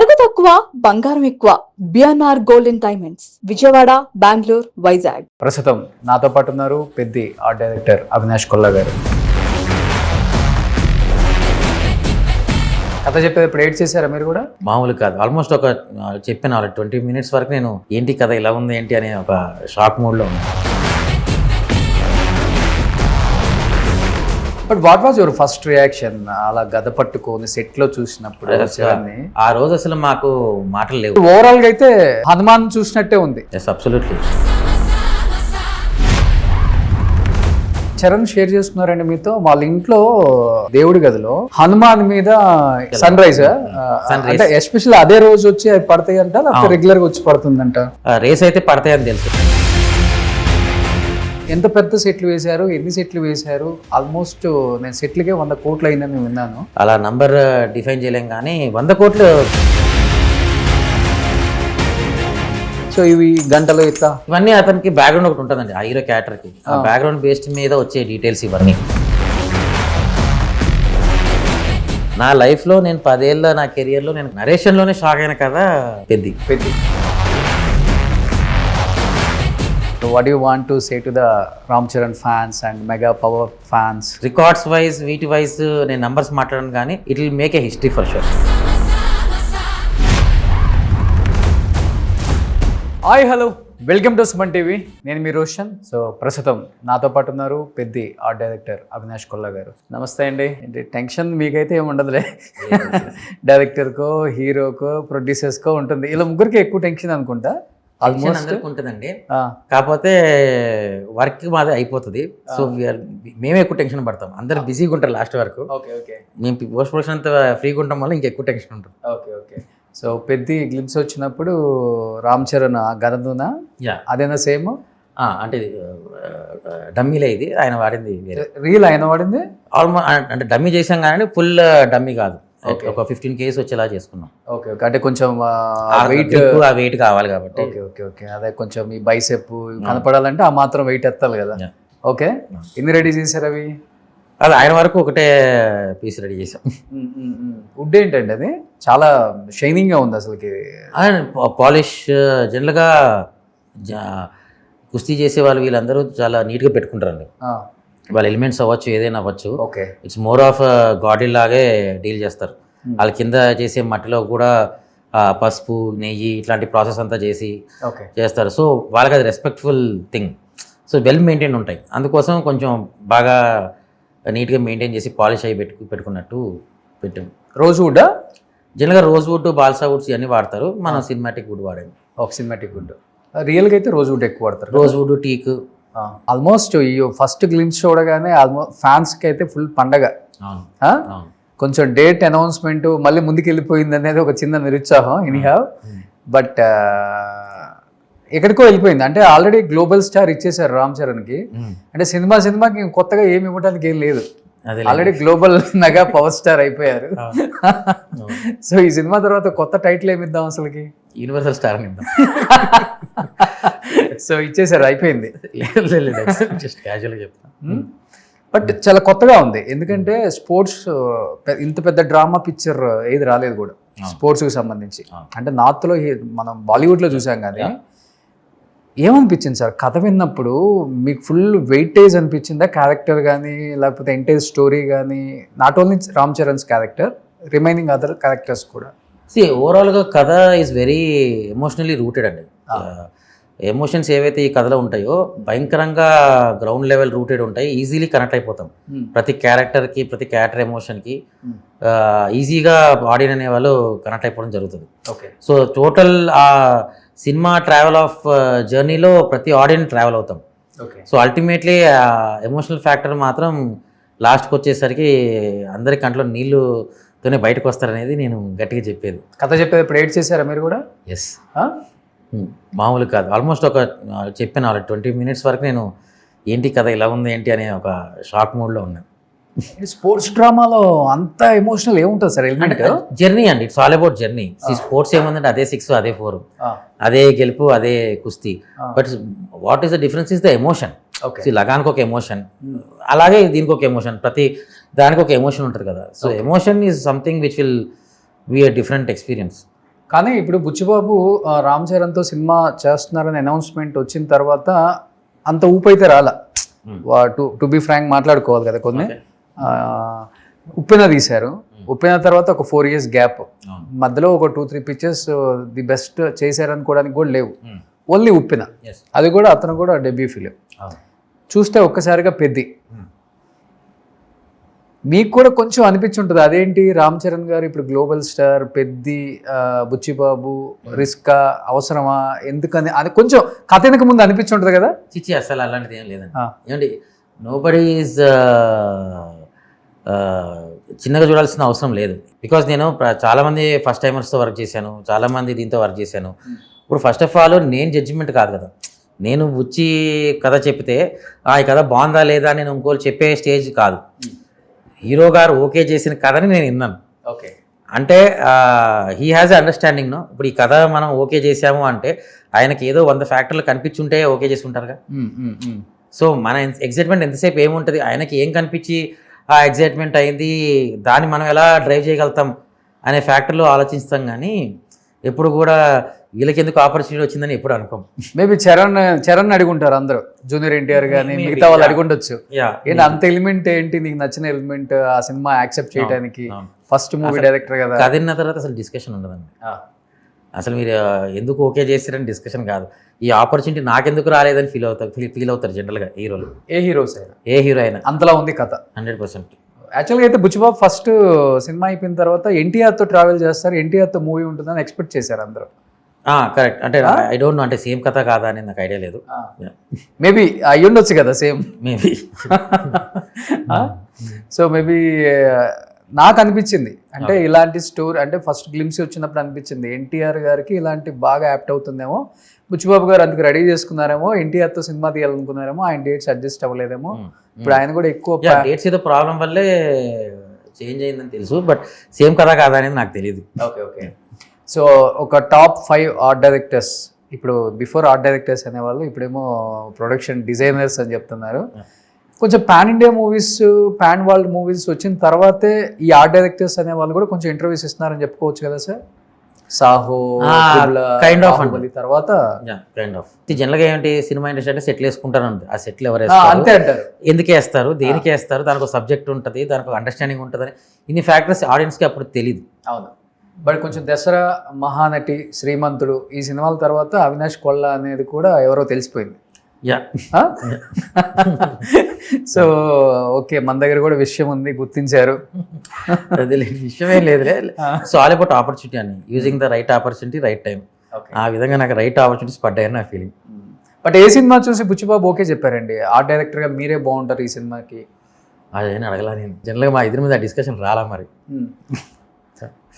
నగదు తక్కువ బంగారం ఎక్కువ. BNR golden diamonds, Vijayawada, Bengaluru, Vizag. ప్రస్తుతం నాతో పాటు ఉన్నారు పెద్ది ఆర్ట్ డైరెక్టర్ అవినాష్ కొల్లా గారు. కథ చెప్పేది ఇప్పుడు ఎయిట్ చేశారా మీరు కూడా? మామూలు కాదు, ఆల్మోస్ట్ ఒక చెప్పిన 20 minutes వరకు నేను ఏంటి కథ ఇలా ఉంది ఏంటి అనే ఒక షాక్ మూడ్లో ఉన్నాను. But what was your first reaction అలా గద పట్టుకొని సెట్ లో చూసినప్పుడు? ఆ రోజు అసలు మాకు మాటలు లేవు. ఓవరాల్ గా అయితే హనుమాన్ చూసినట్టే ఉంది. Yes, absolutely. చరణ్ షేర్ చేసుకున్నారండి మీతో, వాళ్ళ ఇంట్లో దేవుడి గదిలో హనుమాన్ మీద సన్ రైజ్ అంటే ఎస్పెషల్లీ అదే రోజు వచ్చి అవి పడతాయి అంట, లేకపోతే రెగ్యులర్ గా వచ్చి పడుతుందంట? రేస్ అయితే పడతాయని తెలుసు. ఎంత పెద్ద సెట్లు వేశారు, ఎన్ని సెట్లు వేశారు? ఆల్మోస్ట్ నేను సెట్లకే 100 కోట్లు అయిందని విన్నాను. అలా నంబర్ డిఫైన్ చేయలేం కానీ 100 కోట్లు. సో ఇవి గంటలు ఇట్లా ఇవన్నీ అతనికి బ్యాక్గ్రౌండ్ ఒకటి ఉంటుందండి, ఆ హీరో క్యారెక్టర్కి. ఆ బ్యాక్గ్రౌండ్ బేస్డ్ మీద వచ్చే డీటెయిల్స్ ఇవన్నీ. నా లైఫ్లో నేను 10 ఏళ్ళ నా కెరియర్లో నేను నరేషన్లోనే షాక్ అయిన కదా Peddi. What do you want to say to the Ram Charan fans and Mega Power fans? Records wise వీటి వైజ్ నేను నంబర్స్ మాట్లాడను కానీ it will make a history for sure. Hi hello, welcome to Suman TV. నేను మీ Roshan. So ప్రస్తుతం నాతో పాటు ఉన్నారు Peddi art director Avinash Kolla గారు. నమస్తే అండి. ఏంటి టెన్షన్ మీకైతే ఏమి ఉండదులే, డైరెక్టర్కో హీరోకో ప్రొడ్యూసర్స్కో ఉంటుంది. ఇలా ముగ్గురికి ఎక్కువ టెన్షన్ అనుకుంటా. ఆల్మోస్ట్ అందరికి ఉంటుందండి, కాకపోతే వర్క్ మాదే అయిపోతుంది. సో మేమే ఎక్కువ టెన్షన్ పడతాం, అందరు బిజీగా ఉంటారు లాస్ట్ వరకు. మేము పోస్ట్ ప్రొడక్షన్ అంతా ఫ్రీగా ఉండటం వల్ల ఇంకా ఎక్కువ టెన్షన్ ఉంటుంది. ఓకే. సో పెద్ది గ్లిమ్స్ వచ్చినప్పుడు రామ్ చరణ్ గదదునా అదేనా సేమ్? అంటే డమ్మీలే, ఇది ఆయన వాడింది రీల్ ఆయన వాడింది. ఆల్మోస్ట్ అంటే డమ్మీ చేసాం కానీ ఫుల్ డమ్మీ కాదు, ఒక 15 kgs వచ్చేలా చేసుకున్నాం. ఓకే, అంటే కొంచెం వెయిట్ కావాలి కాబట్టి. ఓకే. అదే కొంచెం ఈ బైసెప్ కనపడాలంటే ఆ మాత్రం వెయిట్ ఎత్తాలి కదా. ఓకే, ఎన్ని రెడీ చేశారు అవి? అది ఆయన వరకు ఒకటే పీస్ రెడీ చేసాం. వుడ్ ఏంటండి అది? చాలా షైనింగ్ గా ఉంది అసలుకి. పాలిష్ జనరల్గా కుస్తీ చేసే వాళ్ళు వీళ్ళందరూ చాలా నీట్గా పెట్టుకుంటారండి. వాళ్ళ ఎలిమెంట్స్ అవ్వచ్చు, ఏదైనా అవ్వచ్చు. ఇట్స్ మోర్ ఆఫ్ గాడీ లాగే డీల్ చేస్తారు. వాళ్ళ కింద చేసే మట్టిలో కూడా పసుపు, నెయ్యి ఇట్లాంటి ప్రాసెస్ అంతా చేసి చేస్తారు. సో వాళ్ళకి అది respectful thing. So well maintain ఉంటాయి, అందుకోసం కొంచెం బాగా నీట్గా మెయింటైన్ చేసి పాలిష్ అయ్యి పెట్టుకున్నట్టు పెట్టాం. రోజ్ వుడ్ జనరల్గా రోజ్ వుడ్, బాల్సా వుడ్స్ ఇవన్నీ వాడతారు, మనం సినిమాటిక్ వుడ్ వాడాము. Cinematic wood. రియల్గా అయితే రోజ్ వుడ్ ఎక్కువ వాడతారు. Rosewood, teak. ఆల్మోస్ట్ ఈ ఫస్ట్ గ్లిమ్స్ చూడగానే ఆల్మోస్ట్ ఫ్యాన్స్కి అయితే ఫుల్ పండగ. కొంచెం డేట్ అనౌన్స్మెంట్ మళ్ళీ ముందుకు వెళ్ళిపోయింది అనేది ఒక చిన్న నిరుత్సాహం ఎనీహౌ. బట్ ఎక్కడికో వెళ్ళిపోయింది. అంటే ఆల్రెడీ గ్లోబల్ స్టార్ ఇచ్చేసారు రామ్ చరణ్కి. అంటే సినిమాకి కొత్తగా ఏమి ఇవ్వడానికి ఏం లేదు, already global mega power star అయిపోయారు. సో ఈ సినిమా తర్వాత కొత్త టైటిల్ ఏమి ఇద్దాం అసలుకి? యూనివర్సల్ స్టార్ అని ఇద్దాం. సో ఇచ్చేసారు, అయిపోయింది. జస్ట్ క్యాజువల్గా చెప్తాను. బట్ చాలా కొత్తగా ఉంది, ఎందుకంటే స్పోర్ట్స్ ఇంత పెద్ద డ్రామా పిక్చర్ ఏది రాలేదు కూడా స్పోర్ట్స్కి సంబంధించి. అంటే నార్త్లో మనం బాలీవుడ్లో చూసాం కానీ ఏమనిపించింది సార్ కథ విన్నప్పుడు? మీకు ఫుల్ వెయిటేజ్ అనిపించిందా క్యారెక్టర్ కానీ, లేకపోతే ఎంటైర్ స్టోరీ కానీ? Not only Ram Charan's character, remaining other characters కూడా. ఓవరాల్గా కథ ఈజ్ వెరీ ఎమోషనలీ రూటెడ్ అండి. ఎమోషన్స్ ఏవైతే ఈ కథలో ఉంటాయో భయంకరంగా గ్రౌండ్ లెవెల్ రూటెడ్ ఉంటాయి, ఈజీలీ కనెక్ట్ అయిపోతాం. ప్రతి క్యారెక్టర్కి, ప్రతి క్యారెక్టర్ ఎమోషన్కి ఈజీగా ఆడియన్స్ అనే వాళ్ళు కనెక్ట్ అయిపోవడం జరుగుతుంది. సో టోటల్ ఆ సినిమా ట్రావెల్ ఆఫ్ జర్నీలో ప్రతి ఆడియన్స్ ట్రావెల్ అవుతాం. సో అల్టిమేట్లీ ఎమోషనల్ ఫ్యాక్టర్ మాత్రం లాస్ట్కి వచ్చేసరికి అందరి కంట్లో నీళ్ళుతోనే బయటకు వస్తారనేది నేను గట్టిగా చెప్పేది. కథ చెప్పేది ఇప్పుడు ఎయిట్ చేశారా మీరు కూడా? ఎస్, మామూలు కాదు, ఆల్మోస్ట్ ఒక చెప్పిన 20 minutes వరకు నేను ఏంటి కథ ఇలా ఉంది ఏంటి అనే ఒక షాక్ మూడ్లో ఉన్నాను. స్పోర్ట్స్ డ్రామాలో అంత ఎమోషనల్ ఏముంటుంది సార్? ఎలిమెంట్ జర్నీ అండి, it's all about journey. Sports ఏముందంటే అదే 6, అదే 4, అదే గెలుపు, అదే కుస్తీ. But what is the difference is the emotion. లగానికి ఒక ఎమోషన్, అలాగే దీనికి ఒక ఎమోషన్, ప్రతి దానికి ఒక ఎమోషన్ ఉంటుంది కదా. So emotion is something which will be a different experience. కానీ ఇప్పుడు బుచ్చిబాబు రామ్ చరణ్తో సినిమా చేస్తున్నారని అనౌన్స్మెంట్ వచ్చిన తర్వాత అంత ఊపైతే రాలా. టు బి ఫ్రాంక్ మాట్లాడుకోవాలి కదా కొన్ని. ఉప్పెన తీశారు, ఉప్పెన తర్వాత ఒక 4 years గ్యాప్, మధ్యలో ఒక 2-3 పిక్చర్స్ ది బెస్ట్ చేశారనుకోవడానికి కూడా లేవు, ఓన్లీ ఉప్పెన. అది కూడా అతను కూడా డెబ్యూ ఫిలిం. చూస్తే ఒక్కసారిగా పెద్ది. మీకు కూడా కొంచెం అనిపించుంటుంది అదేంటి రామ్ చరణ్ గారు ఇప్పుడు గ్లోబల్ స్టార్, పెద్ది, బుచ్చిబాబు, రిస్కా, అవసరమా, ఎందుకని అది కొంచెం కథ వెనక ముందు అనిపించుంటుంది కదా. చిచ్చి అసలు అలాంటిది ఏం లేదండి. ఏమండి, నోబడీ ఈజ్ చిన్నగా చూడాల్సిన అవసరం లేదు. బికాజ్ నేను చాలామంది ఫస్ట్ టైమర్స్తో వర్క్ చేశాను, చాలామంది దీంతో వర్క్ చేశాను. ఇప్పుడు ఫస్ట్ ఆఫ్ ఆల్ నేను జడ్జిమెంట్ కాదు కదా, నేను బుచ్చి కథ చెప్తే ఈ కథ బాగుందా లేదా నేను ఇంకోళ్ళు చెప్పే స్టేజ్ కాదు. హీరో గారు ఓకే చేసిన కథని నేను విన్నాను. ఓకే, అంటే హీ హ్యాజ్ అండర్స్టాండింగ్. నో ఇప్పుడు ఈ కథ మనం ఓకే చేసాము అంటే ఆయనకి ఏదో 100 ఫ్యాక్టర్లు కనిపించుంటే ఓకే చేసి ఉంటారుగా. సో మన ఎగ్జైట్మెంట్ ఎంతసేపు ఏముంటుంది, ఆయనకి ఏం కనిపించి ఆ ఎగ్జైట్మెంట్ అయింది, దాన్ని మనం ఎలా డ్రైవ్ చేయగలుగుతాం అనే ఫ్యాక్టర్లో ఆలోచిస్తాం. కానీ ఎప్పుడు కూడా వీళ్ళకి ఎందుకు ఆపర్చునిటీ వచ్చిందని ఎప్పుడు అనుకోం. మేబీ చరణ్ అడుగుంటారు అందరూ, జూనియర్ ఎన్టీఆర్ కానీ మిగతా వాళ్ళు అడుగుండొచ్చు, ఏంటి అంత ఎలిమెంట్ ఏంటి నీకు నచ్చిన ఎలిమెంట్ ఆ సినిమా యాక్సెప్ట్ చేయడానికి, ఫస్ట్ మూవీ డైరెక్టర్ కదా. కదిన్న తర్వాత అసలు డిస్కషన్ ఉండదండి. అసలు మీరు ఎందుకు ఓకే చేస్తారని డిస్కషన్ కాదు, ఈ ఆపర్చునిటీ నాకెందుకు రాలేదని ఫీల్ అవుతారు జనరల్గా హీరోలు. ఏ హీరోస్ అయినా, ఏ హీరో అయినా అంతలా ఉంది కథ 100%. యాక్చువల్గా అయితే బుచ్చిబాబు ఫస్ట్ సినిమా అయిపోయిన తర్వాత ఎన్టీఆర్తో ట్రావెల్ చేస్తారు, ఎన్టీఆర్తో మూవీ ఉంటుందని ఎక్స్పెక్ట్ చేశారు అందరూ. కరెక్ట్. అంటే ఐ డోంట్ నో, అంటే సేమ్ కథ కాదా అని నాకు ఐడియా లేదు. మేబీ అయ్యి ఉండొచ్చు కదా సేమ్, మేబీ. సో మేబీ నాకు అనిపించింది అంటే ఇలాంటి స్టోరీ అంటే ఫస్ట్ గ్లిమ్స్ వచ్చినప్పుడు అనిపించింది ఎన్టీఆర్ గారికి ఇలాంటి బాగా యాప్ట్ అవుతుందేమో, బుచ్చిబాబు గారు అందుకు రెడీ చేసుకున్నారేమో, ఎన్టీఆర్తో సినిమా తీయాలనుకున్నారేమో, ఆయన డేట్స్ అడ్జస్ట్ అవ్వలేదేమో. ఇప్పుడు ఆయన కూడా ఎక్కువ డేట్స్ ఏదో ప్రాబ్లం వల్లే చేంజ్ అయిందని తెలుసు, బట్ సేమ్ కథ కాదా అనేది నాకు తెలియదు. Okay okay. సో ఒక టాప్ 5 ఆర్ట్ డైరెక్టర్స్, ఇప్పుడు బిఫోర్ ఆర్ట్ డైరెక్టర్స్ అనేవాళ్ళు ఇప్పుడేమో ప్రొడక్షన్ డిజైనర్స్ అని చెప్తున్నారు. కొంచెం pan India movies, pan world movies వచ్చిన తర్వాతే ఈ ఆర్ట్ డైరెక్టర్స్ అనే వాళ్ళు కూడా కొంచెం ఇంటర్వ్యూస్ ఇస్తున్నారని చెప్పుకోవచ్చు కదా సార్. సాహో కైండ్ ఆఫ్ తర్వాత కైండ్ ఆఫ్ జనరల్గా ఏంటి సినిమా ఇండస్ట్రీ అంటే సెటిల్ వేసుకుంటారు, ఆ సెటిల్ ఎవరు అంతే అంటారు, ఎందుకు వేస్తారు, దేనికి వేస్తారు, దానికి ఒక సబ్జెక్ట్ ఉంటుంది, దానికి ఒక అండర్స్టాండింగ్ ఉంటుంది, ఇన్ని ఫ్యాక్టర్స్ ఆడియన్స్కి అప్పుడు తెలియదు. అవును, బట్ కొంచెం దసరా, మహానటి, శ్రీమంతుడు ఈ సినిమాల తర్వాత అవినాష్ కొల్ల అనేది కూడా ఎవరో తెలిసిపోయింది. సో ఓకే, మన దగ్గర కూడా విషయం ఉంది, గుర్తించారు. అది విషయమే లేదులే. సో ఆల్ అబౌట్ ఆపర్చునిటీ అని, using the right opportunity right time. ఆ విధంగా నాకు రైట్ ఆపర్చునిటీస్ పడ్డాయని నా ఫీలింగ్. బట్ ఏ సినిమా చూసి బుచ్చిబాబు ఓకే చెప్పారండి ఆర్ట్ డైరెక్టర్గా మీరే బాగుంటారు ఈ సినిమాకి? అదేనా అడగలా నేను, జనరల్గా మా ఇద్దరి మీద డిస్కషన్ రాలా మరి.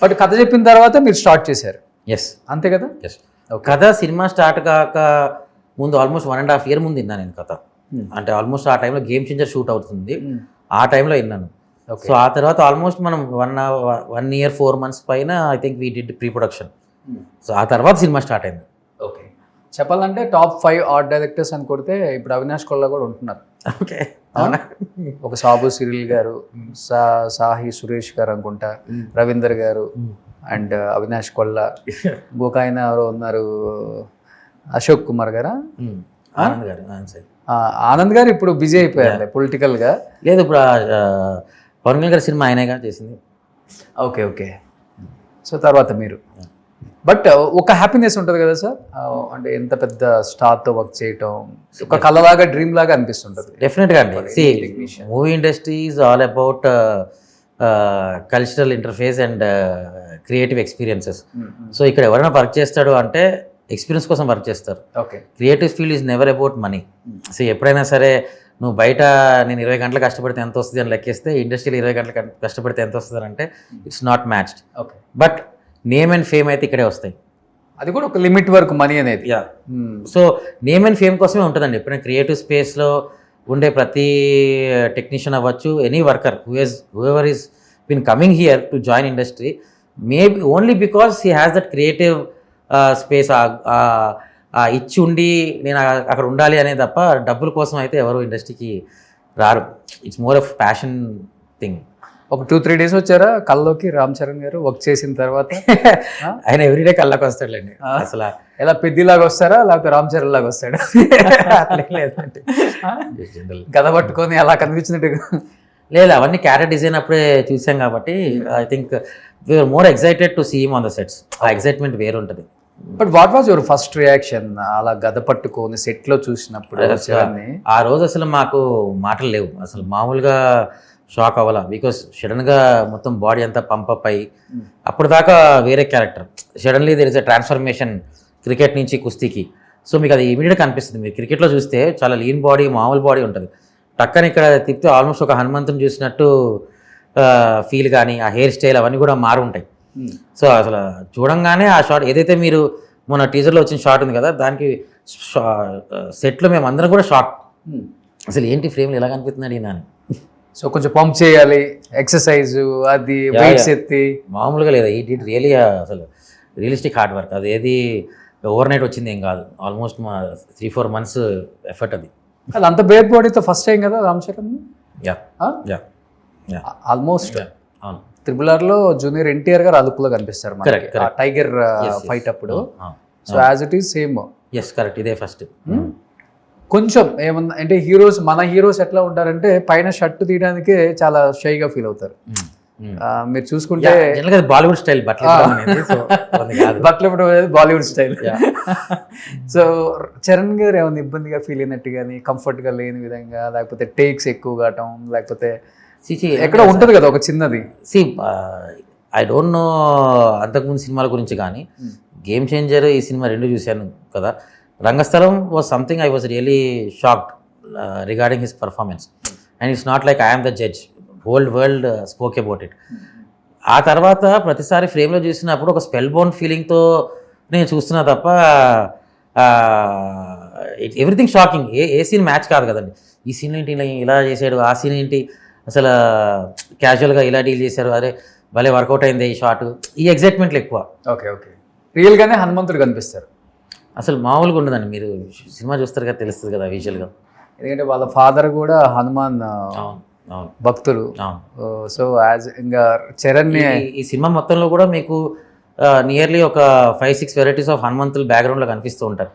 బట్ కథ చెప్పిన తర్వాత మీరు స్టార్ట్ చేశారు. ఎస్, అంతే కదా. ఎస్, కథ సినిమా స్టార్ట్ కాక ముందు ఆల్మోస్ట్ 1.5 year ముందు విన్నాను నేను కథ. అంటే ఆల్మోస్ట్ ఆ టైంలో గేమ్ చేంజర్ షూట్ అవుతుంది, ఆ టైంలో విన్నాను. సో ఆ తర్వాత ఆల్మోస్ట్ మనం 1 year 4 months పైన I think we did pre production. So ఆ తర్వాత సినిమా స్టార్ట్ అయింది. ఓకే, చెప్పాలంటే టాప్ 5 ఆర్ట్ డైరెక్టర్స్ అని కొడితే ఇప్పుడు అవినాష్ కొల్ల కూడా ఉంటున్నారు. ఓకే, ఒక సాబు సిరిల్ గారు, సాహి సురేష్ గారు అనుకుంటా, రవీందర్ గారు అండ్ అవినాష్ కొల్ల, ఇంకొక ఆయన ఎవరో ఉన్నారు, అశోక్ కుమార్ గారా, ఆనంద్ గారు. ఆనంద్ గారు ఇప్పుడు బిజీ అయిపోయారు పొలిటికల్ గా. లేదు, ఇప్పుడు పవన్ కళ్యాణ్ గారి సినిమా ఆయనేగా చేసింది. Okay okay. సో తర్వాత మీరు, బట్ ఒక హ్యాపీనెస్ ఉంటుంది కదా సార్, అంటే ఎంత పెద్ద స్టార్తో వర్క్ చేయటం ఒక కళలాగా, డ్రీమ్ లాగా అనిపిస్తుంటుంది. డెఫినెట్గా అండి. Movie industry is all about cultural interface and creative experiences. So ఇక్కడ ఎవరైనా వర్క్ చేస్తాడు అంటే ఎక్స్పీరియన్స్ కోసం వర్క్ చేస్తారు. Okay, creative field is never about money. So ఎప్పుడైనా సరే నువ్వు బయట నేను 20 గంటలు కష్టపడితే ఎంత వస్తుంది అని లెక్కేస్తే ఇండస్ట్రీలో 20 గంటలు కష్టపడితే ఎంత వస్తుంది అంటే it's not matched. Okay, but name and fame అయితే ఇక్కడే వస్తాయి. అది కూడా ఒక లిమిట్ వరకు మనీ అనేది. Yeah, so name and fame కోసమే ఉంటుందండి. ఎప్పుడైనా క్రియేటివ్ స్పేస్లో ఉండే ప్రతి టెక్నీషియన్ అవ్వచ్చు, any worker whoever is been coming here to join industry, maybe only because he has that creative space ఇచ్చి ఉండి నేను అక్కడ ఉండాలి అనే తప్ప డబ్బుల కోసం అయితే ఎవరు ఇండస్ట్రీకి రారు. It's more of passion thing. ఒక 2-3 days వచ్చారా కల్లోకి రామ్ చరణ్ గారు వర్క్ చేసిన తర్వాత? ఆయన ఎవ్రీడే కళ్ళకి వస్తాడులేండి. అసలు ఎలా పెద్దిలాగా వస్తారా లేకపోతే రామ్ చరణ్ లాగా వస్తాడా? లేదంటే గద పట్టుకొని అలా కనిపించినట్టు లేదు, అవన్నీ క్యారెక్టర్ డిజైన్ అప్పుడే చూసాం కాబట్టి I think we are more excited to see him on the sets. ఆ ఎక్సైట్మెంట్ వేరు ఉంటుంది. But what was your first reaction అలా గద పట్టుకొని సెట్ లో చూసినప్పుడు? ఆ రోజు అసలు మాకు మాటలు లేవు, అసలు మామూలుగా షాక్ అవ్వాల. బికాస్ సడన్గా మొత్తం బాడీ అంతా పంపప్ అయ్యి అప్పుడు దాకా వేరే character, suddenly there is a transformation cricket నుంచి కుస్తీకి. సో మీకు అది ఇమీడియట్గా కనిపిస్తుంది. మీరు క్రికెట్లో చూస్తే చాలా లీన్ బాడీ, మామూలు బాడీ ఉంటుంది. టక్కని ఇక్కడ తిప్పితే ఆల్మోస్ట్ ఒక హనుమంతుని చూసినట్టు ఫీల్ కానీ ఆ హెయిర్ స్టైల్ అవన్నీ కూడా మారు ఉంటాయి. సో అసలు చూడంగానే ఆ షాట్ ఏదైతే మీరు మొన్న టీజర్లో వచ్చిన షాట్ ఉంది కదా, దానికి సెట్లో మేము అందరం కూడా షాక్. అసలు ఏంటి ఫ్రేమ్లు ఎలా కనిపిస్తుంది అడిగినాను. సో కొంచెం పంప్ చేయాలి, ఎక్సర్సైజ్, అది వెయిట్స్ ఎత్తి మామూలుగా లేదా. ఈ డిడ్ రియలీ అసలు రియలిస్టిక్ హార్డ్ వర్క్. అది ఏది ఓవర్ నైట్ వచ్చింది ఏం కాదు. ఆల్మోస్ట్ మా 3-4 months ఎఫర్ట్ అది. అది అంత బేర్ బాడీతో ఫస్ట్ టైం కదా Ram Charan? Yeah yeah yeah almost అవును. RRR లో జూనియర్ ఎన్టీఆర్ గారు అదుపులో కనిపిస్తారు Correct, correct. టైగర్ ఫైట్ అప్పుడు. So as it is same. Yes correct, ఇదే ఫస్ట్. కొంచెం ఏమన్నా అంటే హీరోస్, మన హీరోస్ ఎట్లా ఉంటారంటే పైన షర్ట్ తీయడానికే చాలా షైగా ఫీల్ అవుతారు. మీరు చూసుకుంటే బాలీవుడ్ స్టైల్ బట్టలు బాలీవుడ్ స్టైల్. సో చరణ్ గారు ఏమైనా ఇబ్బందిగా ఫీల్ అయినట్టు కానీ, కంఫర్ట్ గా లేని విధంగా, లేకపోతే టేక్స్ ఎక్కువ కావటం, లేకపోతే ఎక్కడ ఉంటుంది కదా ఒక చిన్నది. ఐ డోంట్ నో అంతకుముందు సినిమాల గురించి కానీ, గేమ్ చేంజర్ ఈ సినిమా 2 చూశాను కదా. Rangasthalam was something I was really shocked regarding his performance. And it's not like I'm the judge, whole world spoke about it. ఆ తర్వాత ప్రతిసారి ఫ్రేమ్లో చూసినప్పుడు ఒక స్పెల్ బౌండ్ ఫీలింగ్తో నేను చూస్తున్నా తప్ప ఎవ్రీథింగ్ షాకింగ్. ఏ సీన్ మ్యాచ్ కాదు కదండి. ఈ సీన్ ఏంటి ఇలా చేశాడు, ఆ సీన్ ఏంటి అసలు క్యాజువల్గా ఇలా డీల్ చేశారు, అరే భలే వర్కౌట్ అయింది ఈ షాట్. ఈ ఎగ్జైట్మెంట్లు ఎక్కువ. ఓకే ఓకే, రియల్గానే హనుమంతుడు కనిపిస్తారు. అసలు మామూలుగా ఉండదండి. మీరు సినిమా చూస్తారు కదా, తెలుస్తుంది కదా విజువల్గా. ఎందుకంటే వాళ్ళ ఫాదర్ కూడా హనుమాన్ భక్తులు. సో యాజ్ ఇంకా చరణ్ ఈ సినిమా మొత్తంలో కూడా మీకు నియర్లీ ఒక 5-6 వెరైటీస్ ఆఫ్ హనుమంతులు బ్యాక్గ్రౌండ్లో కనిపిస్తూ ఉంటారు.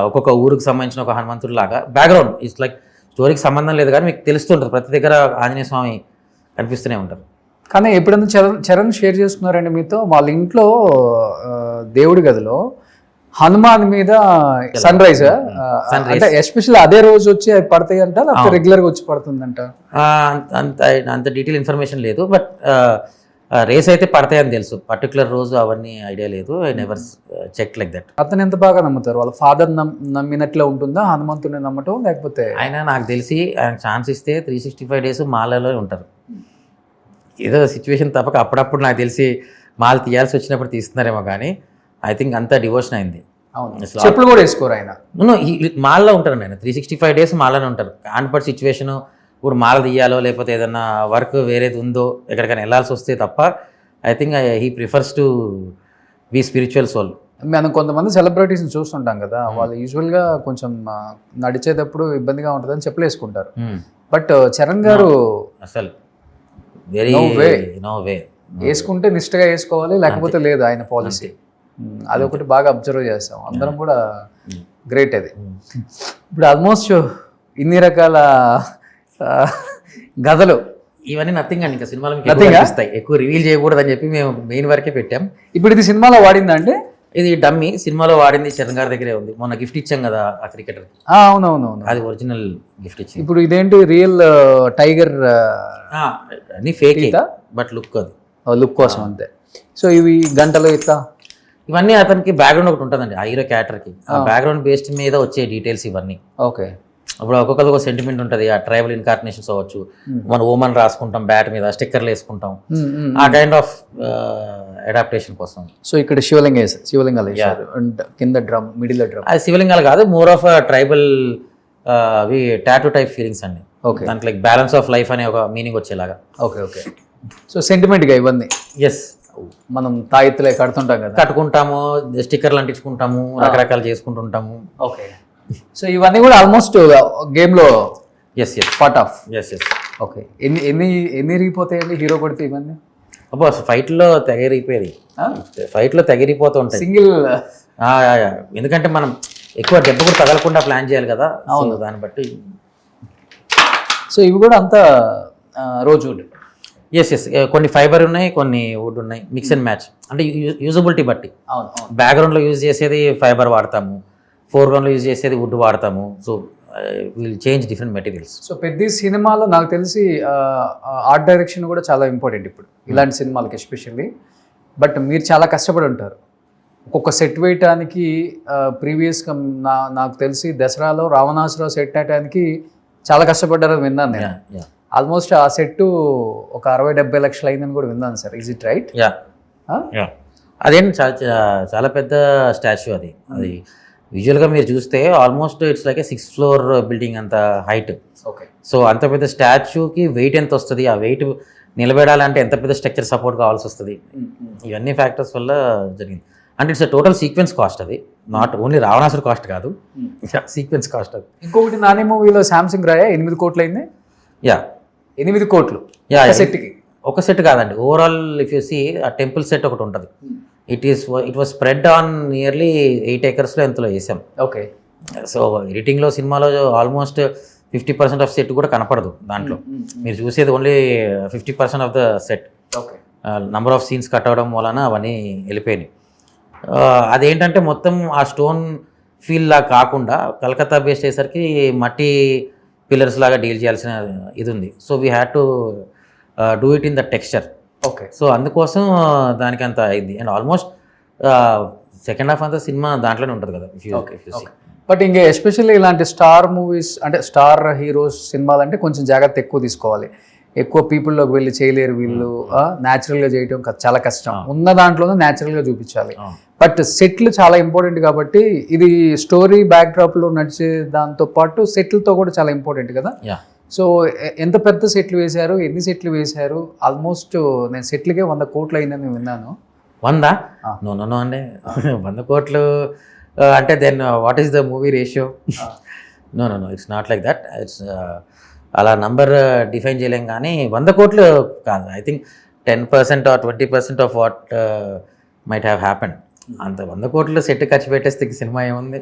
ఒక్కొక్క ఊరికి సంబంధించిన ఒక హనుమంతుడు లాగా బ్యాక్గ్రౌండ్. ఇట్స్ లైక్ స్టోరీకి సంబంధం లేదు కానీ మీకు తెలుస్తుంటుంది, ప్రతి దగ్గర ఆంజనేయ స్వామి కనిపిస్తూనే ఉంటారు. కానీ ఎప్పుడైనా చరణ్ షేర్ చేసుకున్నారండి మీతో, వాళ్ళ ఇంట్లో దేవుడి గదిలో హనుమాన్ మీద సన్ రైజ్ అంటే ఎస్పెషల్లీ అదే రోజు వచ్చి అవి పడతాయి అంట, లేకపోతే రెగ్యులర్గా వచ్చి పడుతుందంట? అంత డీటెయిల్ ఇన్ఫర్మేషన్ లేదు, బట్ రేస్ అయితే పడతాయని తెలుసు. పర్టికులర్ రోజు అవన్నీ ఐడియా లేదు. I never check like that. అతను ఎంత బాగా నమ్ముతారు? వాళ్ళ ఫాదర్ నమ్మినట్లే ఉంటుందా హనుమంతుడిని నమ్మటం, లేకపోతే? ఆయన నాకు తెలిసి ఆయన ఛాన్స్ ఇస్తే 365 days మాలలో ఉంటారు. ఏదో సిచ్యువేషన్ తప్పక అప్పుడప్పుడు నాకు తెలిసి మాల తీయాల్సి వచ్చినప్పుడు తీస్తున్నారేమో కానీ ఐ థింక్ అంత డివోషన్ అయింది. చెప్పులు కూడా వేసుకోరు ఆయన. మాల్లో ఉంటారు ఆయన 365 days మాలనే ఉంటారు. కాన్పట్ సిచ్యువేషన్ ఇప్పుడు మాల తీయాలో లేకపోతే ఏదన్నా వర్క్ వేరేది ఉందో ఎక్కడికైనా వెళ్ళాల్సి వస్తే తప్ప I think he prefers to be spiritual soul. మనం కొంతమంది సెలబ్రిటీస్ని చూస్తుంటాం కదా, వాళ్ళు యూజువల్గా కొంచెం నడిచేటప్పుడు ఇబ్బందిగా ఉంటుందని చెప్పులు వేసుకుంటారు. బట్ చరణ్ గారు అసలు వెరీ నో వే, వేసుకుంటే నిష్ఠగా వేసుకోవాలి, లేకపోతే లేదు ఆయన పాలసీ. అదొకటి బాగా అబ్జర్వ్ చేస్తాం అందరం కూడా. గ్రేట్ అది. ఇప్పుడు ఆల్మోస్ట్ ఇన్ని రకాల గదలు ఇవన్నీ నథింగ్ అండి. ఇంకా సినిమాలో కనిపిస్తాయి, ఎక్కువ రివీల్ చేయకూడదు అని చెప్పి మేము మెయిన్ వరకే పెట్టాం. ఇప్పుడు ఇది సినిమాలో వాడిందా అండి? ఇది డమ్మీ, సినిమాలో వాడింది చరణ్ గారి దగ్గరే ఉంది. మొన్న గిఫ్ట్ ఇచ్చాం కదా ఆ క్రికెటర్. అవునవునవును, అది ఒరిజినల్ గిఫ్ట్ ఇచ్చింది. ఇప్పుడు ఇదేంటి రియల్ టైగర్? అన్ని ఫేక్ బట్ లుక్, అది లుక్ కోసం అంతే. సో ఇవి గంటలు ఇట్లా ఇవన్నీ అతనికి బ్యాక్గ్రౌండ్ ఒకటి ఉంటుందండి ఆ హీరో క్యారెక్టర్కి. ఆ బ్యాక్గ్రౌండ్ బేస్డ్ మీద వచ్చే డీటెయిల్స్ ఇవన్నీ. ఓకే. అప్పుడు ఒక్కొక్కది ఒక సెంటిమెంట్ ఉంటుంది. ఆ ట్రైబల్ ఇన్కార్నేషన్స్ అవ్వచ్చు, మన ఓమన్ రాసుకుంటాం బ్యాట్ మీద, స్టిక్కర్లు వేసుకుంటాం, ఆ కైండ్ ఆఫ్ అడాప్టేషన్ కోసం. సో ఇక్కడ శివలింగాలు అండ్ కింద డ్రమ్, మిడిల్ డ్రమ్. అది శివలింగాలు కాదు, మోర్ ఆఫ్ ట్రైబల్ అవి టాటూ టైప్ ఫీలింగ్స్ అండి. ఓకే. దాంట్లో లైక్ బ్యాలెన్స్ ఆఫ్ లైఫ్ అనే ఒక మీనింగ్ వచ్చేలాగా. Okay okay. సో సెంటిమెంట్గా ఇవన్నీ ఎస్ మనం తాయెత్తులే కడుతుంటాం కదా, కట్టుకుంటాము, స్టిక్కర్లు అంటించుకుంటాము, రకరకాలు చేసుకుంటుంటాము. ఓకే. సో ఇవన్నీ కూడా ఆల్మోస్ట్ గేమ్లో yes part of. Yes okay, ఎన్ని ఇరిగిపోతాయండి హీరో కొడితే ఇవన్నీ? అబ్బో ఫైట్లో తెగరిపోయేది, ఫైట్లో తెగరిపోతూ ఉంటాయి సింగిల్. ఎందుకంటే మనం ఎక్కువ దెబ్బ కూడా తగలకుండా ప్లాన్ చేయాలి కదా, అవును, దాన్ని బట్టి. సో ఇవి కూడా అంతా రోజ్వుడ్? ఎస్, కొన్ని ఫైబర్ ఉన్నాయి, కొన్ని వుడ్ ఉన్నాయి, మిక్స్ అండ్ మ్యాచ్. అంటే యూజబిలిటీ బట్టి. అవును. బ్యాక్గ్రౌండ్లో యూజ్ చేసేది ఫైబర్ వాడతాము, ఫోర్గ్రౌండ్లో యూజ్ చేసేది వుడ్ వాడతాము. So will change different materials. So ప్రతి సినిమాలో నాకు తెలిసి ఆర్ట్ డైరెక్షన్ కూడా చాలా ఇంపార్టెంట్ ఇప్పుడు ఇలాంటి సినిమాలకి ఎస్పెషల్లీ. బట్ మీరు చాలా కష్టపడి ఉంటారు ఒక్కొక్క సెట్ వేయటానికి. ప్రీవియస్గా నాకు తెలిసి దసరాలో రావణాసురావు సెట్ వేయటానికి చాలా కష్టపడ్డారని విన్నాను నేను. ఆల్మోస్ట్ ఆ సెట్ ఒక 60-70 లక్షలు అయిందని కూడా విన్నాను సార్. Is it right? అదేంటి చాలా పెద్ద స్టాచ్యూ అది. విజువల్గా మీరు చూస్తే almost it's like 6th floor building అంత హైట్. ఓకే. సో అంత పెద్ద స్టాచ్యూకి వెయిట్ ఎంత వస్తుంది, ఆ వెయిట్ నిలబెడాలంటే ఎంత పెద్ద స్ట్రక్చర్ సపోర్ట్ కావాల్సి వస్తుంది, ఇవన్నీ ఫ్యాక్టర్స్ వల్ల జరిగింది. అంటే ఇట్స్ టోటల్ సీక్వెన్స్ కాస్ట్, అది నాట్ ఓన్లీ రావణాసుర కాస్ట్ కాదు, సీక్వెన్స్ కాస్ట్ అది. ఇంకొకటి నాని మూవీలో శాంసంగ్ రాయ 8 కోట్లు అయింది. 8 కోట్లు సెట్కి? ఒక సెట్ కాదండి, ఓవరాల్ ఇఫ్ యూ సీ ఆ టెంపుల్ సెట్ ఒకటి ఉంటుంది. It was spread on nearly 8 acres ఎంతలో వేసాం. ఓకే. సో ఎడిటింగ్లో సినిమాలో ఆల్మోస్ట్ 50% ఆఫ్ సెట్ కూడా కనపడదు దాంట్లో. మీరు చూసేది only 50% of the set. Okay. Number of scenes cut అవ్వడం వలన అవన్నీ వెళ్ళిపోయినాయి. అదేంటంటే మొత్తం ఆ స్టోన్ ఫీల్ లా కాకుండా కలకత్తా బేస్డ్ అయ్యేసరికి మట్టి పిల్లర్స్ లాగా డీల్ చేయాల్సిన ఇది ఉంది. So we had to do it in the texture. Okay. So అందుకోసం దానికి అంత అయింది. అండ్ ఆల్మోస్ట్ సెకండ్ హాఫ్ అంతా సినిమా దాంట్లోనే ఉంటుంది కదా. బట్ ఇంకా ఎస్పెషల్లీ ఇలాంటి స్టార్ మూవీస్ అంటే స్టార్ హీరోస్ సినిమాలు అంటే కొంచెం జాగ్రత్త ఎక్కువ తీసుకోవాలి. ఎక్కువ పీపుల్లోకి వెళ్ళి చేయలేరు వీళ్ళు. న్యాచురల్గా చేయటం చాలా కష్టం. ఉన్న దాంట్లోనే న్యాచురల్గా చూపించాలి. బట్ సెట్లు చాలా ఇంపార్టెంట్ కాబట్టి ఇది స్టోరీ బ్యాక్డ్రాప్లో నడిచే దాంతో పాటు సెట్లతో కూడా చాలా ఇంపార్టెంట్ కదా. సో ఎంత పెద్ద సెట్లు వేశారు, ఎన్ని సెట్లు వేశారు? ఆల్మోస్ట్ నేను సెట్లకే 100 కోట్లు అయిందని విన్నాను. 100? నో అండి, 100 కోట్లు అంటే then what is the movie ratio? No it's not like that. It's అలా నంబర్ డిఫైన్ చేయలేం, కానీ 100 కోట్లు కాదు. I think 10% or 20% of what might have happened. అంత 100 కోట్లు సెట్ ఖర్చు పెట్టేస్తే సినిమా ఏముంది?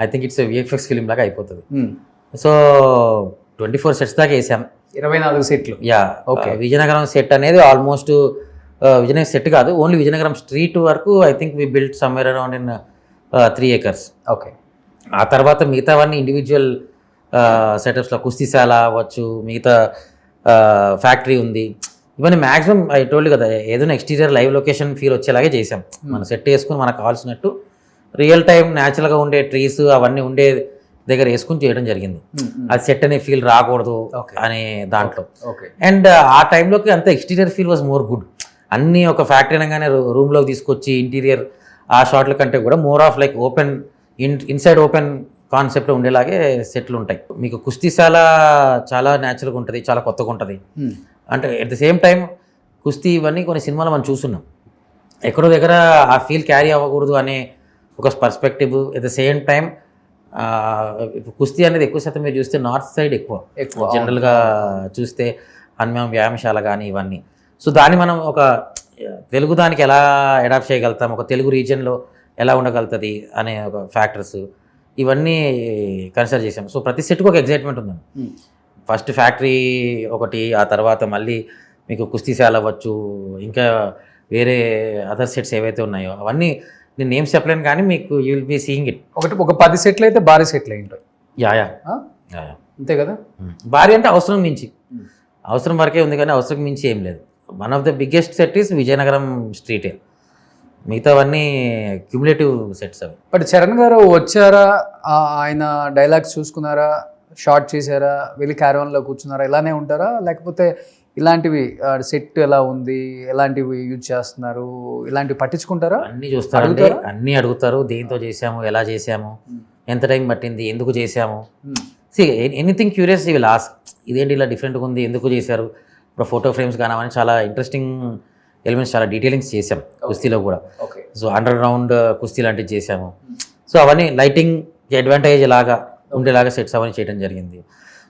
I think it's VFX film లాగా అయిపోతుంది. సో 24 sets దాకా వేసాం. 24 సెట్లు? ఓకే. విజయనగరం సెట్ అనేది ఆల్మోస్ట్ విజయనగరం సెట్ కాదు, ఓన్లీ విజయనగరం స్ట్రీట్ వరకు I think we built somewhere around in 3 acres. Okay. ఆ తర్వాత మిగతావన్నీ ఇండివిజువల్ సెటప్స్లో కుస్తీశాల అవ్వచ్చు, మిగతా ఫ్యాక్టరీ ఉంది, ఇవన్నీ మ్యాక్సిమం ఐ టోల్డ్ కదా ఏదైనా ఎక్స్టీరియర్ లైవ్ లొకేషన్ ఫీల్ వచ్చేలాగే చేసాం. మనం సెట్ వేసుకుని మనకు కావాల్సినట్టు రియల్ టైం న్యాచురల్గా ఉండే ట్రీస్ అవన్నీ ఉండే దగ్గర వేసుకుని చేయడం జరిగింది. అది సెట్ అనే ఫీల్ రాకూడదు అనే దాంట్లో. అండ్ ఆ టైంలోకి అంత exterior feel was more good. అన్నీ ఒక ఫ్యాక్టరీ అనగానే రూమ్లోకి తీసుకొచ్చి ఇంటీరియర్ ఆ షాట్ల కంటే కూడా more of like open inside open కాన్సెప్ట్లో ఉండేలాగే సెట్లు ఉంటాయి. మీకు కుస్తీశాల చాలా న్యాచురల్గా ఉంటుంది, చాలా కొత్తగా ఉంటుంది. అంటే ఎట్ ద సేమ్ టైం కుస్తీ ఇవన్నీ కొన్ని సినిమాలు మనం చూస్తున్నాం, ఎక్కడో దగ్గర ఆ ఫీల్ క్యారీ అవ్వకూడదు అనే ఒక perspective. At the same time కుస్తీ అనేది ఎక్కువ శాతం మీరు చూస్తే నార్త్ సైడ్ ఎక్కువ జనరల్గా చూస్తే హనుమాన్ వ్యాయామశాల కానీ ఇవన్నీ. సో దాన్ని మనం ఒక తెలుగు దానికి ఎలా అడాప్ట్ చేయగలుగుతాం, ఒక తెలుగు రీజియన్లో ఎలా ఉండగలుగుతుంది అనే ఒక ఫ్యాక్టర్స్ ఇవన్నీ కన్సిడర్ చేసాం. సో ప్రతి సెట్కి ఒక ఎగ్జైట్మెంట్ ఉందండి. ఫస్ట్ ఫ్యాక్టరీ ఒకటి, ఆ తర్వాత మళ్ళీ మీకు కుస్తీశాల అవ్వచ్చు, ఇంకా వేరే అదర్ సెట్స్ ఏవైతే ఉన్నాయో అవన్నీ నేను నేమ్స్ చెప్పలేను, కానీ మీకు you will be seeing it. ఒక 10 సెట్లు అయితే భారీ సెట్లు అయి ఉంటాయి. యా అంతే కదా. భారీ అంటే అవసరం మించి, అవసరం వరకే ఉంది కానీ అవసరం మించి ఏం లేదు. One of the biggest set is Vizianagaram స్ట్రీటే, మిగతావన్నీ క్యూములేటివ్ సెట్స్ అవి. బట్ చరణ్ గారు వచ్చారా, ఆయన డైలాగ్స్ చూసుకున్నారా, షార్ట్ చేశారా, వెళ్ళి క్యారవాన్లో కూర్చున్నారా, ఇలానే ఉంటారా? లేకపోతే ఇలాంటివి సెట్ ఎలా ఉంది, ఎలాంటివి యూజ్ చేస్తున్నారు, ఇలాంటివి పట్టించుకుంటారా? అన్నీ చూస్తారండి, అన్నీ అడుగుతారు. దేంతో చేసాము, ఎలా చేసాము, ఎంత టైం పట్టింది, ఎందుకు చేసాము. ఎనీథింగ్ క్యూరియస్ విల్ ఆస్క్, ఇదేంటి ఇలా డిఫరెంట్గా ఉంది, ఎందుకు చేశారు. ఇప్పుడు ఫోటో ఫ్రేమ్స్ కానీ అవన్నీ చాలా ఇంట్రెస్టింగ్ ఎలిమెంట్స్, చాలా డీటెయిలింగ్స్ చేసాం కుస్తీలో కూడా. సో అండర్ గ్రౌండ్ కుస్తీ లాంటివి చేసాము. సో అవన్నీ లైటింగ్ అడ్వాంటేజ్ లాగా ఉండేలాగా సెట్స్ అవన్నీ చేయడం జరిగింది.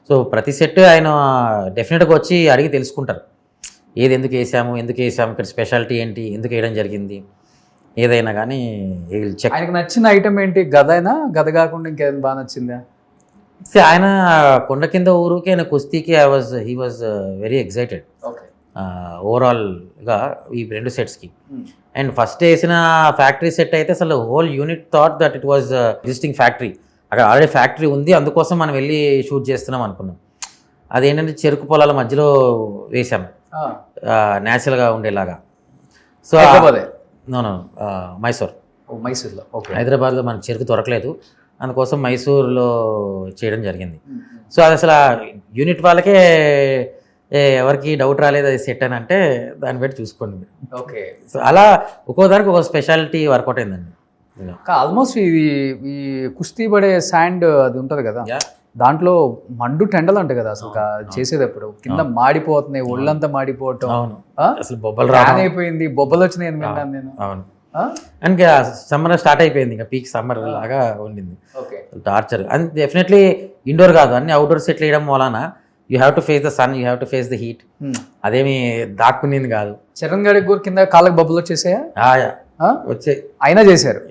సో ప్రతి సెట్ ఆయన డెఫినెట్గా వచ్చి అడిగి తెలుసుకుంటారు, ఏది ఎందుకు వేసాము ఇక్కడ స్పెషాలిటీ ఏంటి, ఎందుకు వేయడం జరిగింది, ఏదైనా కానీ చెక్. ఆయనకు నచ్చిన ఐటమ్ ఏంటి? గద అయినా, గద కాకుండా ఇంకేదైనా బాగా నచ్చిందా? ఆయన కొండ కింద ఊరుకి ఆయన కుస్తీకి he was very excited okay. ఓవరాల్గా ఈ 2 సెట్స్కి. అండ్ ఫస్ట్ వేసిన ఫ్యాక్టరీ సెట్ అయితే అసలు whole unit thought that it was existing factory, అక్కడ ఆల్రెడీ ఫ్యాక్టరీ ఉంది, అందుకోసం మనం వెళ్ళి షూట్ చేస్తున్నాం అనుకున్నాం. అదేంటంటే చెరుకు పొలాల మధ్యలో వేసాం న్యాచురల్గా ఉండేలాగా. సో నో మైసూర్లో. ఓకే. హైదరాబాద్లో మనకు చెరుకు దొరకలేదు, అందుకోసం మైసూర్లో చేయడం జరిగింది. సో అది అసలు యూనిట్ వాళ్ళకే ఎవరికి డౌట్ రాలేదు అది సెట్ అని అంటే దాన్ని బట్టి చూసుకోండి. ఓకే. సో అలా ఒక్కో దానికి ఒక స్పెషాలిటీ వర్కౌట్ అయిందండి. ఆల్మోస్ట్ ఇది ఈ కుస్తీ పడే శాండ్ అది ఉంటుంది కదా, దాంట్లో మండు టెండలు ఉంటాయి కదా అసలు చేసేటప్పుడు, కింద మాడిపోతున్నాయి, ఒళ్ళంతా మాడిపోవటం, అవును అసలు బొబ్బలు అయిపోయింది, బొబ్బలు వచ్చినాయి అని విన్నాను నేను. అవును. అండ్ సమ్మర్ స్టార్ట్ అయిపోయింది, ఇంకా పీక్ సమ్మర్ లాగా ఉండింది, టార్చర్. అండ్ డెఫినెట్లీ ఇండోర్ కాదు, అన్ని అవుట్డోర్ సెట్లు వేయడం వలన you have to face the sun, you have to face the heat. అదేమి దాక్కునింది కాదు. చరణ్ గారి కూడా కింద కాళ్ళకి బొబ్బలు వచ్చేసాయా? వచ్చాయి, అయినా చేశారు.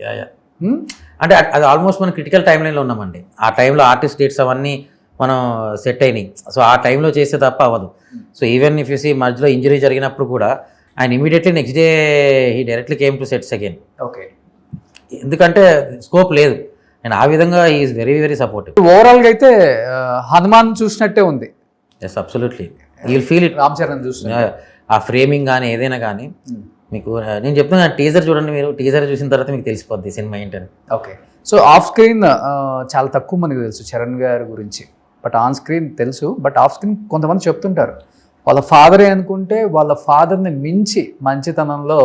అంటే అది ఆల్మోస్ట్ మనం క్రిటికల్ టైం లైన్లో ఉన్నామండి. ఆ టైంలో ఆర్టిస్ట్ డేట్స్ అవన్నీ మనం సెట్ అయినాయి. సో ఆ టైంలో చేస్తే తప్ప అవ్వదు. So even if you see మధ్యలో ఇంజరీ జరిగినప్పుడు కూడా ఆయన immediately next day he directly came to sets again. Okay. ఎందుకంటే స్కోప్ లేదు, అండ్ ఆ విధంగా ఈజ్ వెరీ వెరీ సపోర్టివ్. ఓవరాల్గా అయితే హనుమాన్ చూసినట్టే ఉంది. Yes absolutely, you will feel it. Ram Charan చూస్తున్నా ఆ ఫ్రేమింగ్ కానీ ఏదైనా కానీ మీకు నేను చెప్తున్నా, టీజర్ చూడండి, మీరు టీజర్ చూసిన తర్వాత మీకు తెలిసిపోద్ది సినిమా ఏంటని. ఓకే. సో ఆఫ్ స్క్రీన్ చాలా తక్కువ మనకు తెలుసు చరణ్ గారి గురించి, బట్ ఆన్ స్క్రీన్ తెలుసు. బట్ ఆఫ్ స్క్రీన్ కొంతమంది చెప్తుంటారు వాళ్ళ ఫాదరే అనుకుంటే వాళ్ళ ఫాదర్ని మించి మంచితనంలో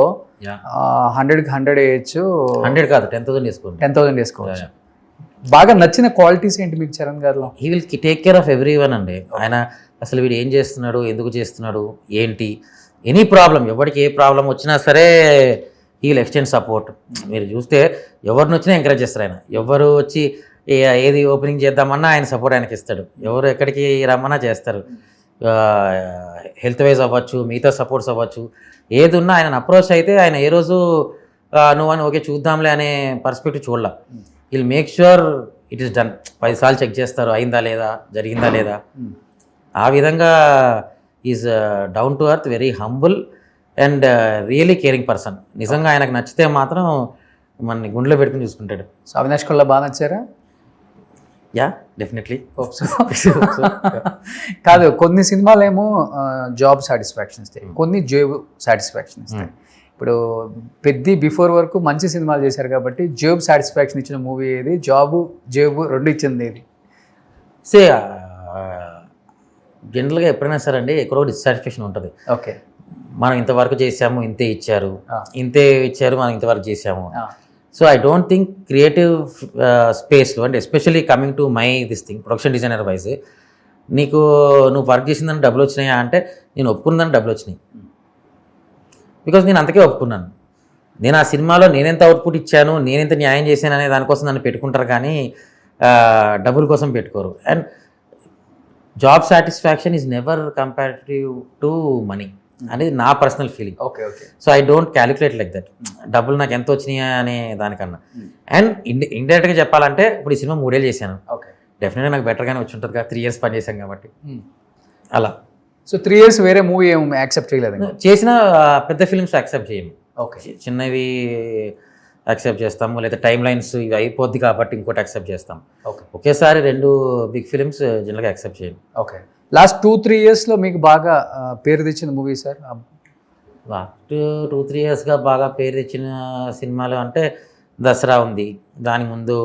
100కి 100 వేయచ్చు. 100 కాదు 10,000 వేసుకోండి, 10,000 వేసుకోవచ్చు. బాగా నచ్చిన క్వాలిటీస్ ఏంటి మీకు చరణ్ గారిలో? He will take care of every one అండి. ఆయన అసలు వీడు ఏం చేస్తున్నాడు, ఎందుకు చేస్తున్నాడు, ఏంటి, ఎనీ ప్రాబ్లం, ఎవరికి ఏ ప్రాబ్లం వచ్చినా సరే హీ విల్ ఎక్స్టెండ్ సపోర్ట్. మీరు చూస్తే ఎవరిని వచ్చినా ఎంకరేజ్ చేస్తారు ఆయన. ఎవరు వచ్చి ఏది ఓపెనింగ్ చేద్దామన్నా ఆయన సపోర్ట్ ఆయనకి ఇస్తాడు. ఎవరు ఎక్కడికి రమ్మన్నా చేస్తారు. హెల్త్ వైజ్ అవ్వచ్చు, మిగతా సపోర్ట్స్ అవ్వచ్చు, ఏది ఉన్నా ఆయన అప్రోచ్ అయితే ఆయన ఏ రోజు నువ్వని ఓకే చూద్దాంలే అనే పర్స్పెక్టివ్ చూడాల. Will make sure it is done. 10 సార్లు చెక్ చేస్తారు, అయిందా లేదా, జరిగిందా లేదా. ఆ విధంగా is down to earth, very humble and really caring person. నిజంగా ఆయనకు నచ్చితే మాత్రం మన గుండెలో పెట్టుకుని చూసుకుంటాడు. సో అవినాష్ కొల్లా బాగా నచ్చారా? Yeah definitely. కాదు, కొన్ని సినిమాలు ఏమో జాబ్ సాటిస్ఫాక్షన్ ఇస్తాయి, కొన్ని జాబ్ సాటిస్ఫాక్షన్ ఇస్తాయి. ఇప్పుడు పెద్ద బిఫోర్ వరకు మంచి సినిమాలు చేశారు కాబట్టి జాబ్ సాటిస్ఫాక్షన్ ఇచ్చిన మూవీ ఏది, జాబ్ 2 ఇచ్చింది ఏది? సే జనరల్గా ఎప్పుడైనా సరే అండి ఎక్కడో డిస్సాటిస్ఫాక్షన్ ఉంటుంది. ఓకే, మనం ఇంతవరకు చేసాము, ఇంతే ఇచ్చారు, మనం ఇంతవరకు చేసాము. So I don't think creative స్పేస్లో, అంటే especially coming to my this thing production designer wise, నువ్వు వర్క్ చేసిందని డబ్బులు వచ్చినాయా అంటే నేను ఒప్పుకున్నాను, డబ్బులు వచ్చినాయి. బికాజ్ నేను అంతకే ఒప్పుకున్నాను. నేను ఆ సినిమాలో నేనెంత అవుట్పుట్ ఇచ్చాను, నేనెంత న్యాయం చేశాను అనే దానికోసం నన్ను పెట్టుకుంటారు, కానీ డబ్బుల కోసం పెట్టుకోరు. And job satisfaction is never comparative to money అనేది నా personal feeling. Okay okay. So I don't calculate like that, డబ్బులు నాకు ఎంత వచ్చినాయా అనే దానికన్నా. అండ్ ఇండైరెక్ట్గా చెప్పాలంటే ఇప్పుడు ఈ సినిమా 3 ఏళ్ళు చేశాను, ఓకే, డెఫినెట్గా నాకు బెటర్గానే వచ్చి ఉంటుంది కదా, 3 years పని చేశాం కాబట్టి అలా. సో 3 years వేరే మూవీ ఏం యాక్సెప్ట్ చేయలేదు? చేసిన పెద్ద ఫిల్మ్స్ యాక్సెప్ట్ చేయము, ఓకే, చిన్నవి యాక్సెప్ట్ చేస్తాము, లేదా టైమ్ లైన్స్ ఇవి అయిపోద్ది కాబట్టి ఇంకోటి యాక్సెప్ట్ చేస్తాం. ఓకే, ఒకేసారి 2 big ఫిల్మ్స్ జనరల్గా యాక్సెప్ట్ చేయండి. ఓకే. లాస్ట్ 2-3 yearsలో మీకు బాగా పేరు తెచ్చిన మూవీ సార్? లాస్ట్ 2-3 yearsగా బాగా పేరు తెచ్చిన సినిమాలు అంటే దసరా ఉంది, దానికి ముందు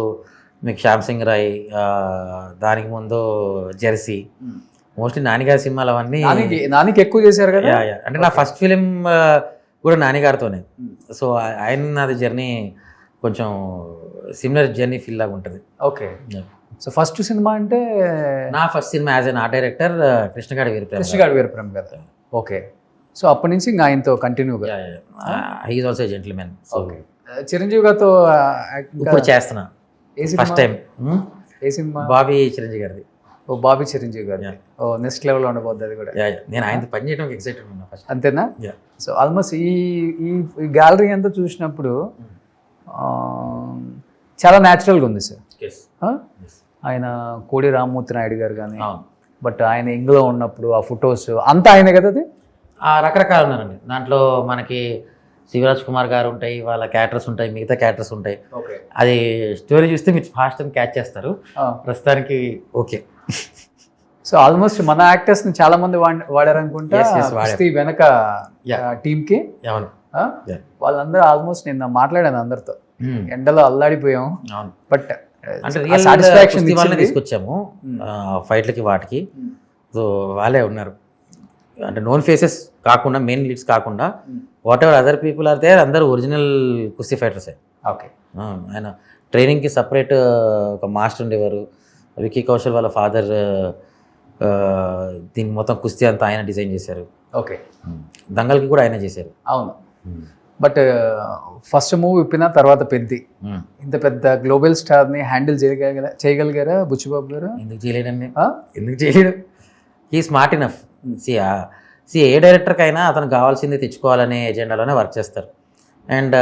మీకు శ్యామ్ సింగ్ రాయ్, దానికి ముందు జెర్సీ, మోస్ట్లీ నానిగారి సినిమాలు అవన్నీ. నానికి ఎక్కువ చేశారు కదా? అంటే నా ఫస్ట్ ఫిలిం కూడా నానిగారితోనే. సో ఆయన నాది జర్నీ కొంచెం సిమిలర్ జర్నీ ఫీల్ లాగా ఉంటుంది. ఓకే. సో ఫస్ట్ సినిమా అంటే నా first cinema as an art director Krishnagaadi Veeraprema కదా? ఓకే. సో అప్పటి నుంచి ఇంకా ఆయనతో కంటిన్యూగా? He is also gentleman. Okay. Chiranjeevi గారితో ఇప్పుడు చేస్తున్నా ఫస్ట్ టైం. ఏ సినిమా? బాబీ చిరంజీవి గారిది. ఓ బాబీ చిరంజీవి గారు. ఓ నెక్స్ట్ లెవెల్ ఉండబోద్ది అది కూడా. నేను ఆయన పని చేయడానికి ఎక్సైటెడ్ ఉన్నా ఫస్ట్. అంతేనా? సో ఆల్మోస్ట్ ఈ గ్యాలరీ అంతా చూసినప్పుడు చాలా న్యాచురల్గా ఉంది సార్. ఆయన కోడి రామ్మూర్తి నాయుడు గారు కానీ, బట్ ఆయన ఇంగ్లో ఉన్నప్పుడు ఆ ఫొటోస్ అంతా ఆయనే కదా అది. రకరకాలు ఉన్నారండి దాంట్లో. మనకి శివరాజ్ కుమార్ గారు ఉంటాయి, వాళ్ళ క్యారెక్టర్స్ ఉంటాయి, మిగతా క్యారెక్టర్స్ ఉంటాయి. అది స్టోరీ చూస్తే మీరు ఫాస్ట్ అని క్యాచ్ చేస్తారు. ప్రస్తుతానికి ఓకే. సో ఆల్మోస్ట్ మన యాక్టర్స్ ని చాలా మంది వాడారు అనుకుంటా వెనక టీమ్ కి. వాళ్ళందరూ ఆల్మోస్ట్ నిన్న మాట్లాడాను అందరితో, ఎండలో అల్లాడిపోయాం. బట్ అంటే సాటిస్ఫాక్షన్ తీసుకొచ్చాము ఫైట్లకి వాటికి. సో వాళ్ళే ఉన్నారు అంటే నోన్ ఫేసెస్ కాకుండా, మెయిన్ లీడ్స్ కాకుండా, whatever other people are there, అందరూ ఒరిజినల్ కుస్తీ ఫైటర్సే. ఓకే. ఆయన ట్రైనింగ్కి సపరేట్ ఒక మాస్టర్ ఉండేవారు. విక్కీ కౌశల్ వాళ్ళ ఫాదర్ దీనికి మొత్తం కుస్తీ అంతా ఆయన డిజైన్ చేశారు. ఓకే. దంగల్కి కూడా ఆయన చేశారు. అవును. బట్ ఫస్ట్ మూవ్ ఇప్పిన తర్వాత పెద్ది, ఇంత పెద్ద గ్లోబల్ స్టార్ని హ్యాండిల్ చేయగలిగారా బుచ్చిబాబు గారు? ఎందుకు చేయలేడండి, ఎందుకు చేయలేడు? He smart enough. ఏ డైరెక్టర్కైనా అతను కావాల్సింది తెచ్చుకోవాలనే ఎజెండాలోనే వర్క్ చేస్తారు. అండ్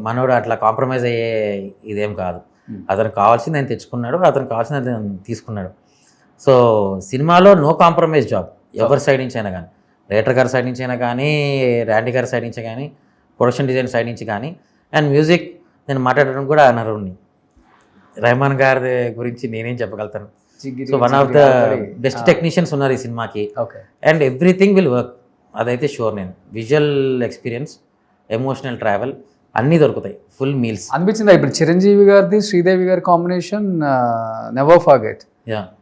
మనోడు అట్లా కాంప్రమైజ్ అయ్యే ఇదేం కాదు. అతనికి కావాల్సింది ఆయన తెచ్చుకున్నాడు, అతనికి కావాల్సింది అతను తీసుకున్నాడు. సో సినిమాలో నో కాంప్రమైజ్ జాబ్ ఎవరి సైడ్ నుంచి అయినా కానీ, డైరెక్టర్ గారి సైడ్ నుంచి అయినా కానీ, ర్యాండీ గారి సైడ్ నుంచి కానీ, ప్రొడక్షన్ డిజైన్ సైడ్ నుంచి కానీ. అండ్ మ్యూజిక్ నేను మాట్లాడడం కూడా అనరుణ్ణి. రెహమాన్ గారి గురించి నేనేం చెప్పగలుగుతాను. So one of the best technicians ఉన్నారు ఈ సినిమాకి. అండ్ ఎవ్రీథింగ్ విల్ వర్క్, అదైతే షూర్. నేను విజువల్ ఎక్స్పీరియన్స్, ఎమోషనల్ ట్రావెల్ అన్నీ దొరుకుతాయి. ఫుల్ మీల్స్ అనిపించిందా ఇప్పుడు చిరంజీవి గారిది శ్రీదేవి గారి కాంబినేషన్ నెవర్ ఫర్గెట్?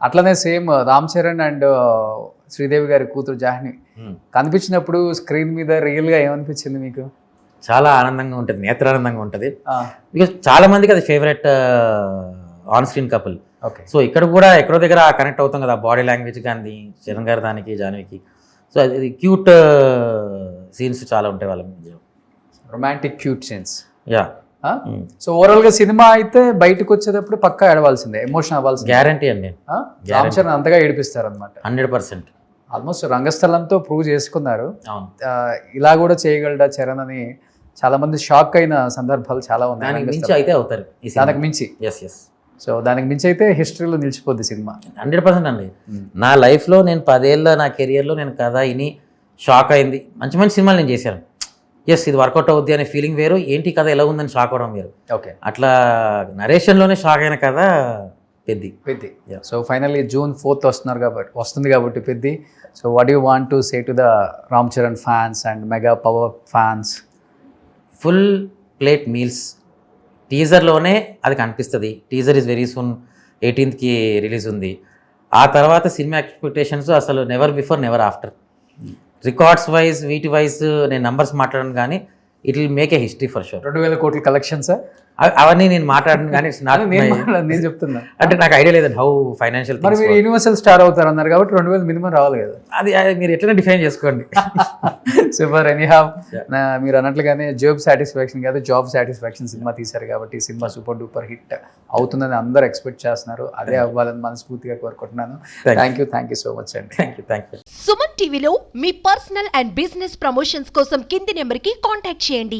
అట్లనే సేమ్ రామ్ చరణ్ అండ్ శ్రీదేవి గారి కూతురు జాహ్ని కనిపించినప్పుడు స్క్రీన్ మీద రియల్ గా ఏమనిపించింది మీకు? చాలా ఆనందంగా ఉంటుంది, నేత్రానందంగా ఉంటుంది. బికాస్ చాలా మందికి అది favourite on screen couple. So ఇక్కడ కూడా ఎక్కడో దగ్గర కనెక్ట్ అవుతాం కదా, బాడీ లాంగ్వేజ్ కానీ చరణ్ గారి దానికి జాహ్నవికి. సో అది క్యూట్ సీన్స్ చాలా ఉంటాయి వాళ్ళ మధ్య, romantic cute scenes. So Hmm. Overall గా సినిమా అయితే బయటకు వచ్చేటప్పుడు పక్కా ఏడవాల్సిందే, ఎమోషన్ అవ్వాల్సిందే. గ్యారంటీ అండి. రామ్ చరణ్ అంతగా ఏడిపిస్తారు అనమాట. 100%. ఆల్మోస్ట్ రంగస్థలంతో ప్రూవ్ చేసుకున్నారు. అవును. ఇలా కూడా చేయగలడా చరణ్ అని చాలా మంది షాక్ అయిన సందర్భాలు చాలా ఉన్నాయి. దానికి మించి అయితే అవుతారు. దానికి మించి. ఎస్. సో దానికి మించి అయితే హిస్టరీలో నిలిచిపోద్ది సినిమా. 100% అండి. నా లైఫ్లో నేను 10 ఏళ్ళ నా కెరియర్లో నేను కథ ఇని షాక్ అయింది. మంచి మంచి సినిమాలు నేను చేశాను. ఎస్, ఇది వర్కౌట్ అవుద్ది అనే ఫీలింగ్ వేరు, ఏంటి కథ ఎలా ఉందని షాక్ అవడం వేరు. ఓకే. అట్లా నరేషన్లోనే షాక్ అయిన కథ Peddi. So finally June 4th వస్తుంది కాబట్టి Peddi. So what you want to say to the Ram Charan fans and mega power fans? Full plate meals. టీజర్లోనే అది కనిపిస్తుంది. Teaser is very soon 18th release ఉంది. ఆ తర్వాత సినిమా ఎక్స్పెక్టేషన్స్ అసలు never before never after. Records wise వీటి వైజ్ నేను numbers మాట్లాడను కానీ it will make a history for sure. 2,000 కోట్ల కలెక్షన్స్ అవన్నీ నేను మాట్లాడను కానీ నేను చెప్తున్నా, అంటే నాకు ఐడియా లేదండి హౌ ఫైనాన్షియల్. మరి మీరు యూనివర్సల్ స్టార్ అవుతారు అన్నారు కాబట్టి 2,000 మినిమం రావాలి కదా. అది మీరు ఎట్లైనా డిఫైన్ చేసుకోండి. సూపర్. ఎనీహౌ మీరు అన్నట్లుగానే జాబ్ సాటిస్ఫాక్షన్ కాదు, జాబ్ సాటిస్ఫాక్షన్ సినిమా తీశారు కాబట్టి సినిమా సూపర్ డూపర్ హిట్ అవుతుందని అందరూ ఎక్స్పెక్ట్ చేస్తున్నారు. అదే అవ్వాలని మనస్ఫూర్తిగా కోరుకుంటున్నాను. థ్యాంక్ యూ సో మచ్ అండి. Thank you. సుమన్ టీవీలో మీ పర్సనల్ అండ్ బిజినెస్ ప్రమోషన్స్ కోసం కింది నెంబర్కి కాంటాక్ట్ చేయండి.